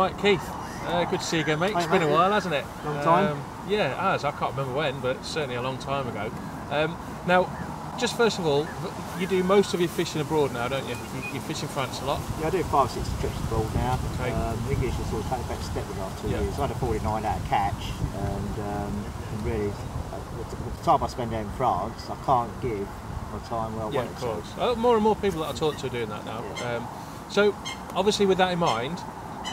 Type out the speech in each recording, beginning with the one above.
Right, Keith. Good to see you again, mate. It's been a while, hasn't it? Long time. Yeah, it has. I can't remember when, but certainly a long time ago. Now, just first of all, you do most of your fishing abroad now, don't you? You fish in France a lot? Yeah, I do 5 or 6 trips abroad now. Okay. English has sort of taken a better step the last 2 years. I had a 49 out of catch, and really, the time I spend there in France, I can't give my time where I want it to. Of course. More and more people that I talk to are doing that now. Yeah. So, obviously, with that in mind,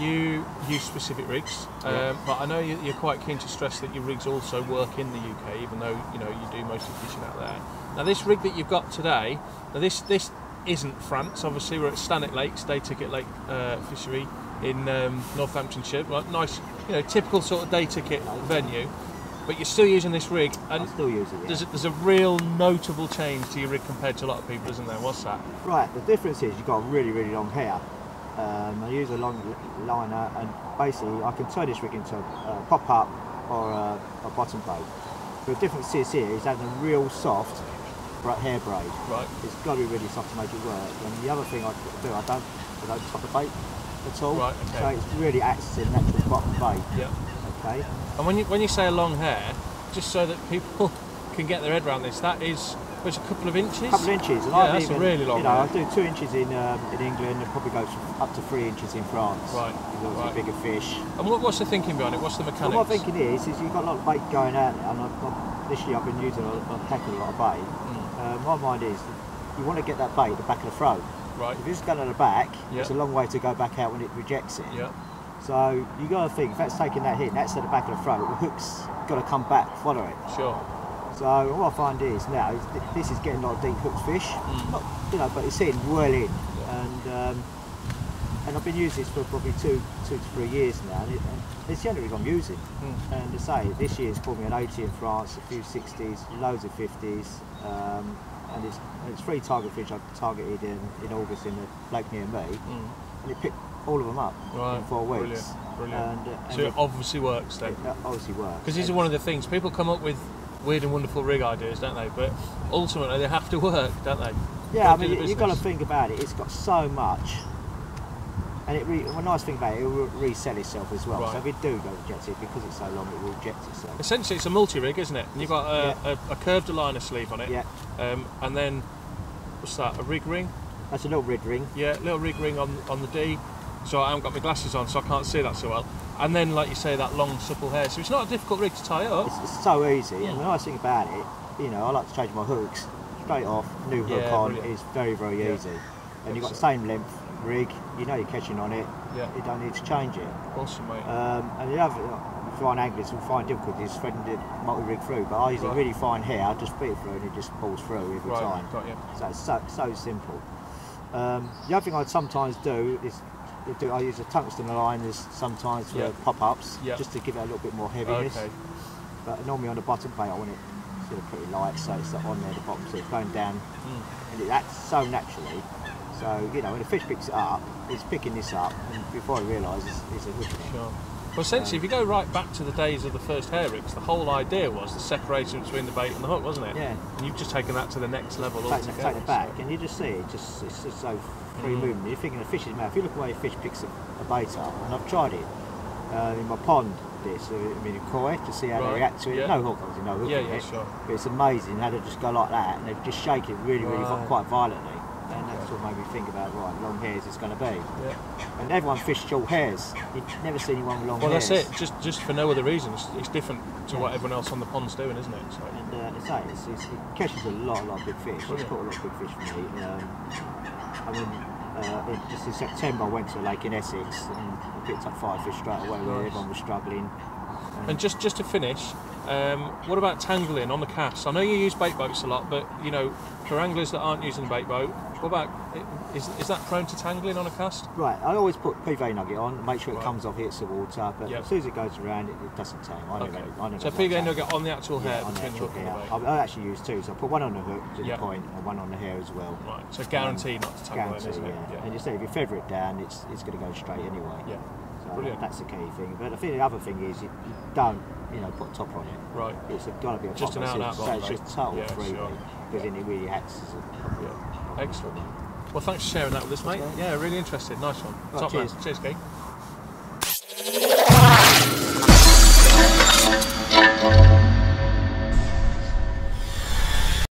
you use specific rigs, but I know you're quite keen to stress that your rigs also work in the UK, even though you do most of the fishing out there. Now, this rig that you've got today, now this isn't France. Obviously, we're at Stannick Lakes, Day Ticket Lake Fishery in Northamptonshire. Right, nice, typical sort of day ticket venue. But you're still using this rig, and I still use it. Yeah. There's a real notable change to your rig compared to a lot of people, isn't there? What's that? Right. The difference is you've got really, really long hair. I use a long liner, and basically I can turn this rig into a pop-up or a bottom braid. The difference is here is having a real soft hair braid. Right. It's got to be really soft to make it work. And the other thing I do, I don't top the bait at all. Right. Okay. So it really acts as a natural bottom bait. Yeah. Okay. And when you say a long hair, just so that people can get their head around this, that is. It's a couple of inches? A couple of inches. And that's a really long I do 2 inches in England, and probably goes up to 3 inches in France. Right. Because it's bigger fish. And what's the thinking behind it? What's the mechanics? Well, what I'm thinking is you've got a lot of bait going out there, and this year I've been using a heck of a lot of bait. My mind is you want to get that bait at the back of the throat. Right. If it's going to the back, it's a long way to go back out when it rejects it. Yeah. So you got to think if that's taking that hit, that's at the back of the throat. The hook's got to come back, follow it. Sure. So what I find is now this is getting a lot of deep hooked fish, not, but it's hitting well in, and I've been using this for probably two to 3 years now, and it's the only rig I'm using. And to say this year's called me an 80 in France, a few 60s, loads of 50s, and it's 3 target fish I targeted in August in the lake near me, and it picked all of them up in 4 weeks. Brilliant. And so it obviously works then. It obviously works. Because these are one of the things people come up with. Weird and wonderful rig ideas, don't they? But ultimately, they have to work, don't they? Yeah, I mean, you've got to think about it. It's got so much, and the nice thing about it, it will resell itself as well. Right. So if it do go rejected, because it's so long, it will reject itself. Essentially, it's a multi-rig, isn't it? And you've got a curved liner sleeve on it. Yeah. And then, what's that? A rig ring? That's a little rig ring. Yeah, little rig ring on the D. So I haven't got my glasses on, so I can't see that so well. And then, like you say, that long, supple hair. So it's not a difficult rig to tie up. It's so easy. And the nice thing about it, I like to change my hooks straight off. New hook on is very, very easy. And you've got the same length rig. You're catching on it. Yeah. You don't need to change it. Awesome, mate. And the other, fine anglers will find difficulties threading the multi-rig through. But I use a really fine hair. I just put it through, and it just pulls through every time. Got you. So it's so simple. The other thing I sometimes do is I use a tungsten liners sometimes for pop-ups, just to give it a little bit more heaviness. Okay. But normally on the bottom bait I want it sort of pretty light, so it's on there at the bottom, so it's going down, and it acts so naturally. So when the fish picks it up, it's picking this up, and before I realise it's a hook in it. Sure. Well, essentially, if you go right back to the days of the first hair rigs, the whole idea was the separation between the bait and the hook, wasn't it? Yeah. And you've just taken that to the next level altogether. Take it back, and you just see it. It's just so free movement. You're thinking of fish's mouth. If you look away, a fish picks a bait up, and I've tried it in my pond. In koi to see how they react to it. No hook, obviously, no hook in it. Sure. But it's amazing how they just go like that, and they just shake it really, quite violently. And that's what made me think about, long hairs it's going to be. Yeah. And everyone fished short hairs. You've never seen anyone with long hairs. Well, that's it. Just for no other reason. It's different to what everyone else on the pond's doing, isn't it? So. And it catches a lot of big fish. It's caught a lot of big fish for me. Just in September I went to a lake in Essex and I picked up 5 fish straight away where everyone was struggling. And just to finish, what about tangling on the cast? I know you use bait boats a lot, but for anglers that aren't using a bait boat, what about is that prone to tangling on a cast? Right, I always put PVA nugget on and make sure it comes off, hits the water, but as soon as it goes around it doesn't tang. I never so PVA nugget on the actual hair? On the actual hair. I actually use 2, so I put one on the hook to the point and one on the hair as well. Right, so guarantee not to tangle guarantee, isn't it? And you say if you feather it down, it's going to go straight anyway. Yeah. So brilliant. That's the key thing. But I think the other thing is you don't put a top on it. Right. It's got to be a just top. An out So it's just total freely, because then it really acts as excellent. Well, thanks for sharing that with us, mate. Yeah, really interested. Nice one. Right, Top cheers. man. Cheers, Keith.